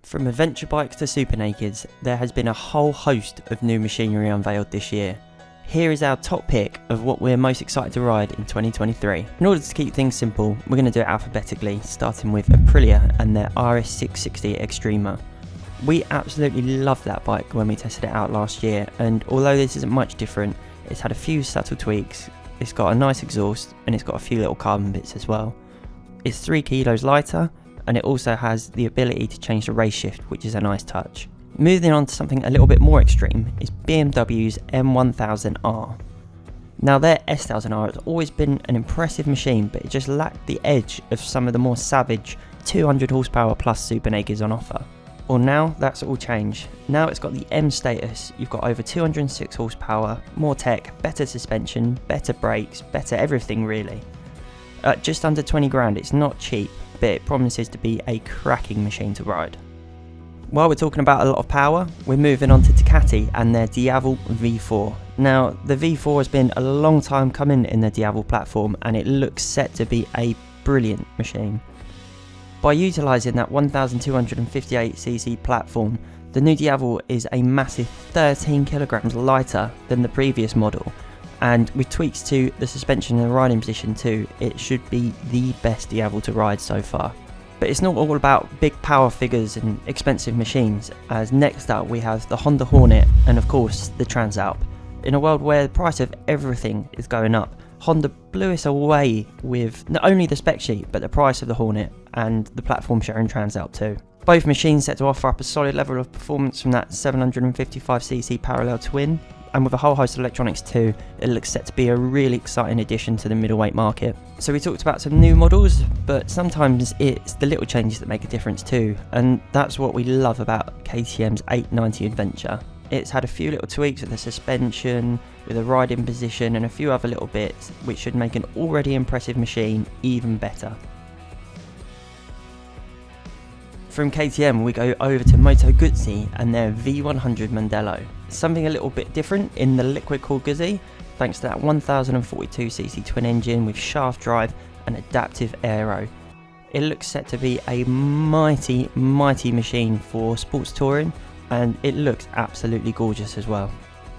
From adventure bikes to super nakeds, there has been a whole host of new machinery unveiled this year. Here is our top pick of what we're most excited to ride in 2023. In order to keep things simple, we're going to do it alphabetically, starting with Aprilia and their RS 660 Extrema. We absolutely loved that bike when we tested it out last year, and although this isn't much different, it's had a few subtle tweaks, it's got a nice exhaust, and it's got a few little carbon bits as well. It's 3 kilos lighter, and it also has the ability to change the race shift, which is a nice touch. Moving on to something a little bit more extreme is BMW's M1000R. Now their S1000R has always been an impressive machine, but it just lacked the edge of some of the more savage 200 horsepower plus super nakeds on offer. Well, now that's all changed. Now it's got the M status. You've got over 206 horsepower, more tech, better suspension, better brakes, better everything really. At just under 20 grand, it's not cheap, but it promises to be a cracking machine to ride. While we're talking about a lot of power, we're moving on to DUCATI and their DIAVEL V4. Now, the V4 has been a long time coming in the DIAVEL platform, and it looks set to be a brilliant machine. By utilising that 1258cc platform, the new DIAVEL is a massive 13 kilograms lighter than the previous model, and with tweaks to the suspension and the riding position too, it should be the best DIAVEL to ride so far. But it's not all about big power figures and expensive machines, as next up we have the Honda Hornet and of course the Transalp. In a world where the price of everything is going up, Honda blew us away with not only the spec sheet but the price of the Hornet and the platform sharing Transalp too. Both machines set to offer up a solid level of performance from that 755cc parallel twin, and with a whole host of electronics too, it looks set to be a really exciting addition to the middleweight market. So we talked about some new models, but sometimes it's the little changes that make a difference too, and that's what we love about KTM's 890 Adventure. It's had a few little tweaks with the suspension, with the riding position and a few other little bits, which should make an already impressive machine even better. From KTM we go over to MOTO GUZZI and their V100 MANDELLO. Something a little bit different in the liquid cooled GUZZI, thanks to that 1042cc twin engine with shaft drive and adaptive aero. It looks set to be a mighty machine for sports touring, and it looks absolutely gorgeous as well.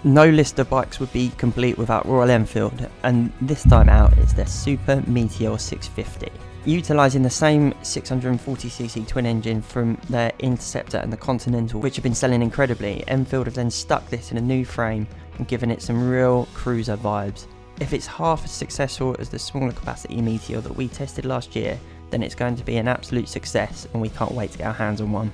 No list of bikes would be complete without Royal Enfield, and this time out it's their Super METEOR 650. Utilising the same 640cc twin engine from their Interceptor and the Continental, which have been selling incredibly, Enfield have then stuck this in a new frame and given it some real cruiser vibes. If it's half as successful as the smaller capacity METEOR that we tested last year, then it's going to be an absolute success, and we can't wait to get our hands on one.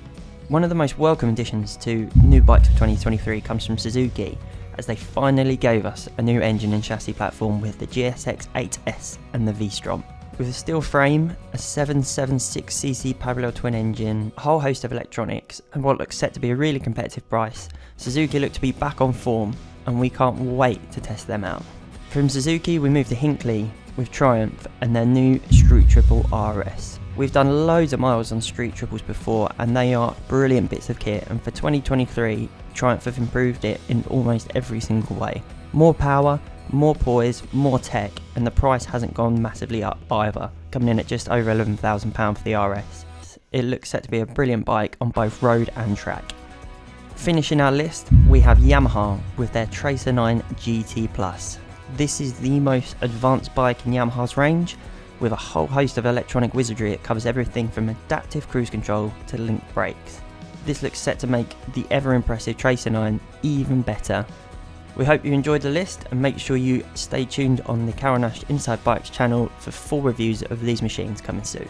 One of the most welcome additions to new bikes for 2023 comes from Suzuki, as they finally gave us a new engine and chassis platform with the GSX 8S and the V-Strom. With a steel frame, a 776cc parallel twin engine, a whole host of electronics, and what looks set to be a really competitive price, Suzuki look to be back on form, and we can't wait to test them out. From Suzuki we move to Hinckley with Triumph and their new Street Triple RS. We've done loads of miles on Street Triples before, and they are brilliant bits of kit, and for 2023 Triumph have improved it in almost every single way. More power, more poise, more tech, and the price hasn't gone massively up either, coming in at just over £11,000 for the RS. It looks set to be a brilliant bike on both road and track. Finishing our list, we have Yamaha with their Tracer 9 GT+. This is the most advanced bike in Yamaha's range, with a whole host of electronic wizardry. It covers everything from adaptive cruise control to link brakes. This looks set to make the ever impressive Tracer 9 even better. We hope you enjoyed the list, and make sure you stay tuned on the Carol Nash Inside Bikes channel for full reviews of these machines coming soon.